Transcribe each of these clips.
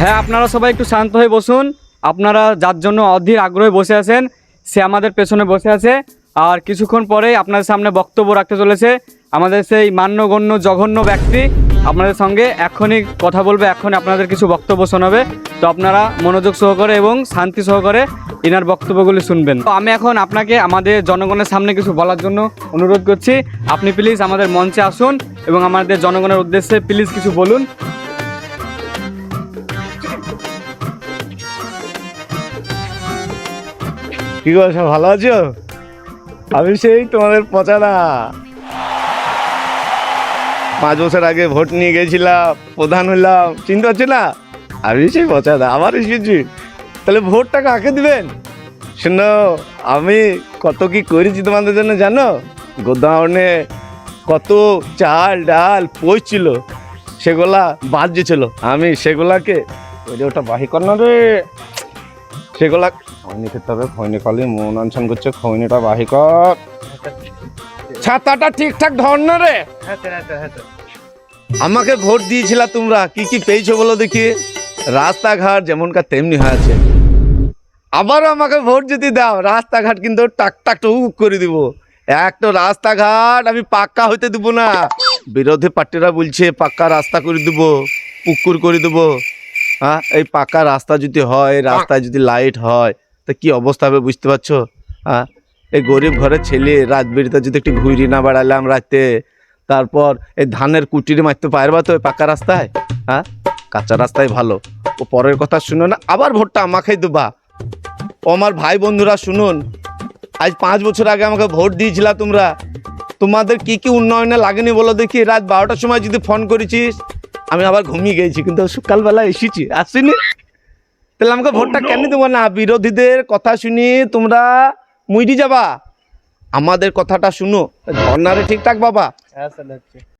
হ্যাঁ, আপনারা সবাই একটু শান্ত হয়ে বসুন। আপনারা যার জন্য অধীর আগ্রহে বসে আছেন সে আমাদের পেছনে বসে আছে। আর কিছুক্ষণ পরেই আপনাদের সামনে বক্তব্য রাখতে চলেছে আমাদের সেই মান্যগণ্য জঘন্য ব্যক্তি। আপনাদের সঙ্গে এখনই কথা বলবে, এখনই আপনাদের কিছু বক্তব্য শোনাবে। তো আপনারা মনোযোগ সহকারে এবং শান্তি সহকারে এনার বক্তব্যগুলি শুনবেন। তো আমি এখন আপনাকে আমাদের জনগণের সামনে কিছু বলার জন্য অনুরোধ করছি। আপনি প্লিজ আমাদের মঞ্চে আসুন এবং আমাদের জনগণের উদ্দেশ্যে প্লিজ কিছু বলুন। কি গো, সব ভালো আছো? আমি সেই তোমাদের পচাদা। 5 বছর আগে ভোট নিয়ে গেছিলাম, প্রধান হইলাম, চিনতে পারছি না? আমি সেই পচাদা, আবার এসেছি। তাহলে ভোটটা কাকে দিবেন? শোনো, আমি কত কি করেছি তোমাদের জন্য জানো? গোদাউনে কত চাল ডাল পচছিল, সেগুলা বাজছিল। আমি সেগুলাকে ওটা বাহি কর না রে, সেগুলা খৈনি খেতে হবে। খৈনি খালি মন আনসান করছে, খৈনিটা বাহি কর। ছাতাটা ঠিকঠাক ধর না রে। আমাকে ভোট দিয়েছিলা তোমরা, কি কি পেয়েছো বলো দেখি? রাস্তাঘাট যেমনকার তেমনি হয়েছে। আবারও আমাকে ভোট যদি দাও, রাস্তাঘাট কিন্তু টাক টাক টুক করে দিব। একটা রাস্তাঘাট আমি পাক্কা হইতে দিব না। বিরোধী পার্টিরা বলছে পাক্কা রাস্তা করে দিব, পুকুর করে দেবো। হ্যাঁ, এই পাকা রাস্তা যদি হয়, রাস্তায় যদি লাইট হয়, তা কি অবস্থা হবে বুঝতে পারছো? হ্যাঁ, এই গরিব ঘরের ছেলে রাত বেরিতে যদি একটু ঘুরি না বেড়ালাম রাতে, তারপর এই ধানের কুটিরে মারতে পারবা তো পাকা রাস্তায়? হ্যাঁ, কাঁচা রাস্তায় ভালো। ও পরের কথা শুনো না, আবার ভোটটা আমাকেই দেবা। ও আমার ভাই বন্ধুরা শুনুন, আজ 5 বছর আগে আমাকে ভোট দিয়েছিলা তোমরা, তোমাদের কি কি উন্নয়নে লাগেনি বলো দেখি? রাত 12টার সময় যদি ফোন করেছিস, আমি আবার ঘুমিয়ে গেছি, কিন্তু সকালবেলা এসেছি, আসিনি। তাহলে আমাকে ভোটটা কেন দেবো না? বিরোধীদের কথা শুনি তোমরা মুইডি যাবা, আমাদের কথাটা শুনো। ধর্নারে ঠিকঠাক বাবা।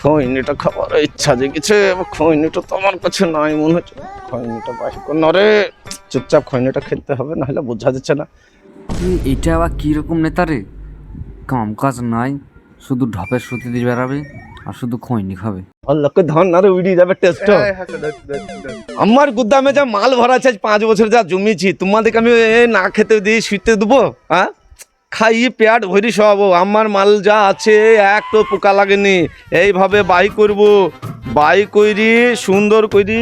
খৈনিটা খাবার ইচ্ছা জেগেছে, খৈনিটা তো আমার কাছে নাই মনে হচ্ছে। খৈনিটা বাহি কর না রে, চুপচাপ খৈনিটা খেতে হবে, নাহলে বোঝা যাচ্ছে না। এটা আবার কীরকম নেতা রে? কাম কাজ নাই, শুধু ঢপের সুতি দিয়ে বেড়াবে আর শুধু খৈনি খাবে। লোকে ধর্নারে উড়ি যাবে টেস্ট। আমার গুদামে যা মাল ভরা আছে, 5 বছর যা জমিয়েছি, তোমাদেরকে আমি না খেতে দিয়ে শুতে দেবো? হ্যাঁ, খাইয়ে পেট ভরি সব। আমার মাল যা আছে একটু পোকা লাগেনি। এইভাবে বাই করব, বাই করি সুন্দর করি,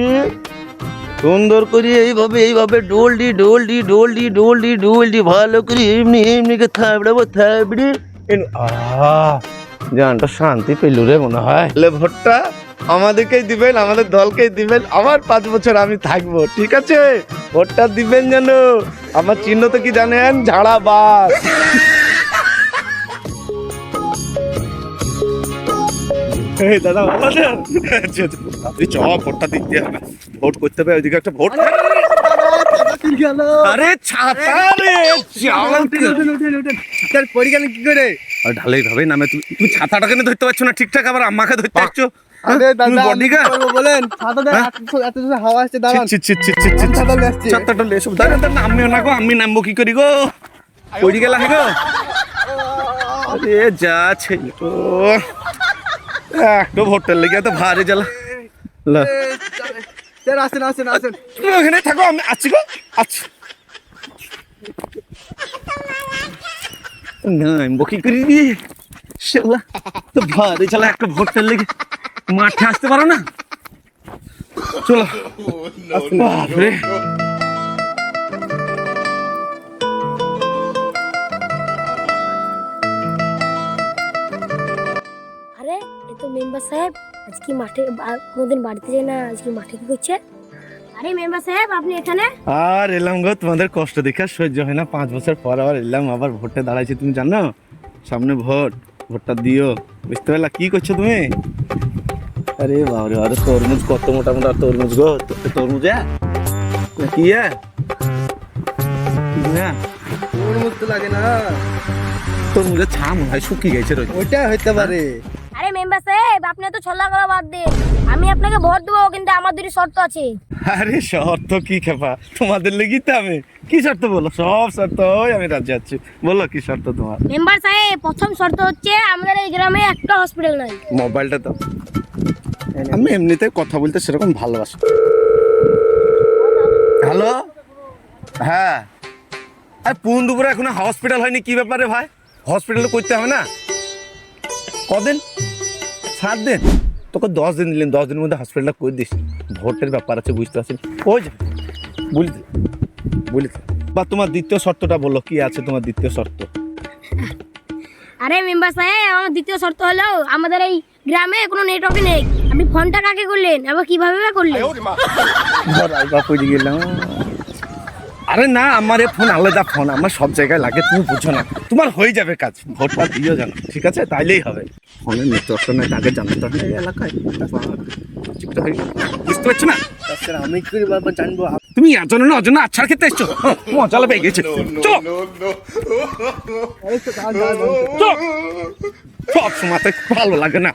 সুন্দর করি এইভাবে এইভাবে ডোলডি ডোলডি ডোলডি ডোলডি ডোলডি ভালো করে এমনি এমনি কে থাবড়াবো, থাবড়ি জানটা শান্তি পেলু রে মনে হয়। ভোটটা আমাদেরকেই দিবেন, আমাদের দলকেই দিবেন। আবার 5 বছর আমি থাকবো, ঠিক আছে? ভোটটা দিবেন যেন। আমার চিহ্ন তো কি জানেন? ঝাড়া বাস। এই দাদা ভালো আছেন? চ ভোটটা দিতে হবে, ভোট করতে হবে। ওইদিকে একটা ভোট। আরে ছাতা রে, পড়ে গেল কি করে? ঢালেই ভাবে নামে। তুমি ছাতাটা কেন ধরতে পারছো না ঠিকঠাক, আবার আমাকে ধরতে পারছো? আরে দাদা বলেন, ছাতাটা এত জোরে হাওয়া আসছে, দাঁড়ান। ছাতাটা লেসব দাঁড়ান, নামিও না গো। আমি নামবো কি করি গো? পড়ে গেল গো। আরে যা ছেলে তো, একটু ভোটের লেগে তো ভারী জ্বালা। আসেন আসেন আসেন, তুমি ওখানে থাকো, আমি আছি গো, আছি। নামবো কি করি শালা, তো ভারী জ্বালা। একটা ভোটের লেগে মাঠে আসতে পারো না? চলো। বাপরে, আরে এ তো মেম্বার সাহেব। আজকে মাঠে কোনোদিন বাড়িতে যায় না, আজকে মাঠে কি করছে? আরে মেম্বার সাহেব, আপনি এখানে? আর এলাম গো, তোমাদের কষ্ট দেখে আর সহ্য হয় না। 5 বছর পর আবার এলাম, আবার ভোটে দাঁড়াইছি। তুমি জানো সামনে ভোট, ভোটটা দিও, বুঝতে পারলা? কি করছো তুমি? আরে বাবরে, আরে তরমুজ কত মোটা মোটা তরমুজ গো। তরমুজ কি তরমুজ তো লাগে না, তরমুজের ছা মনে হয় শুকিয়ে গেছে। ওইটা হইতে পারে। আরে মেম্বার সাহেব, আপনি তো ছল্লা করা বাদ দিন। আমি আপনাকে ভোট দেবো, কিন্তু আমার দুটি শর্ত আছে। আরে শর্ত কি খেপা, তোমাদের লেগেই তো আমি। কি শর্ত বলো? সব শর্ত আমি রাজি আছি, বলো কি শর্ত তোমার? মেম্বার সাহেব, প্রথম শর্ত হচ্ছে আমাদের এই গ্রামে একটা হসপিটাল নাই। মোবাইলটা তো আমি এমনিতে কথা বলতে সেরকম ভালোবাসি। হ্যালো, হ্যাঁ, আর পুন দুপুরে এখনো হসপিটাল হয়নি, কি ব্যাপারে ভাই? হসপিটালে করতে হবে না? কদিন? 7 দিন? তোকে 10 দিন দিলেন, 10 দিনের মধ্যে হসপিটালটা করে দিস। ভোটের ব্যাপার আছে, বুঝতে পারছেন? ওই যে বলি বা তোমার দ্বিতীয় শর্তটা বললো, কি আছে তোমার দ্বিতীয় শর্ত? আরে মেম্বার সাহেব, আমার দ্বিতীয় শর্ত হলো আমাদের এই গ্রামে কোনো নেটওয়ার্ক নেই। আপনি ফোনটা কাকে করলেন, আবার কিভাবে বা করলেন? গেলাম। আরে না, আমার এই ফোন আলাদা ফোন, আমার সব জায়গায় লাগে, তুমি বুঝো না। তোমার হয়ে যাবে কাজ, ভোটটা দিও জানো, ঠিক আছে? তাইলেই হবে। ফোনের নেটওয়ার্কটা নয়, আগে জানতে হবে এই এলাকায়। বুঝতে পারছো না? স্যার আমি কি করে ব্যাপার জানবো? তুমি এজন না অজন আচ্ছার ক্ষেত্রে এসছো, মজা পেয়ে গেছে। চলো সব সময় ভালো লাগে না।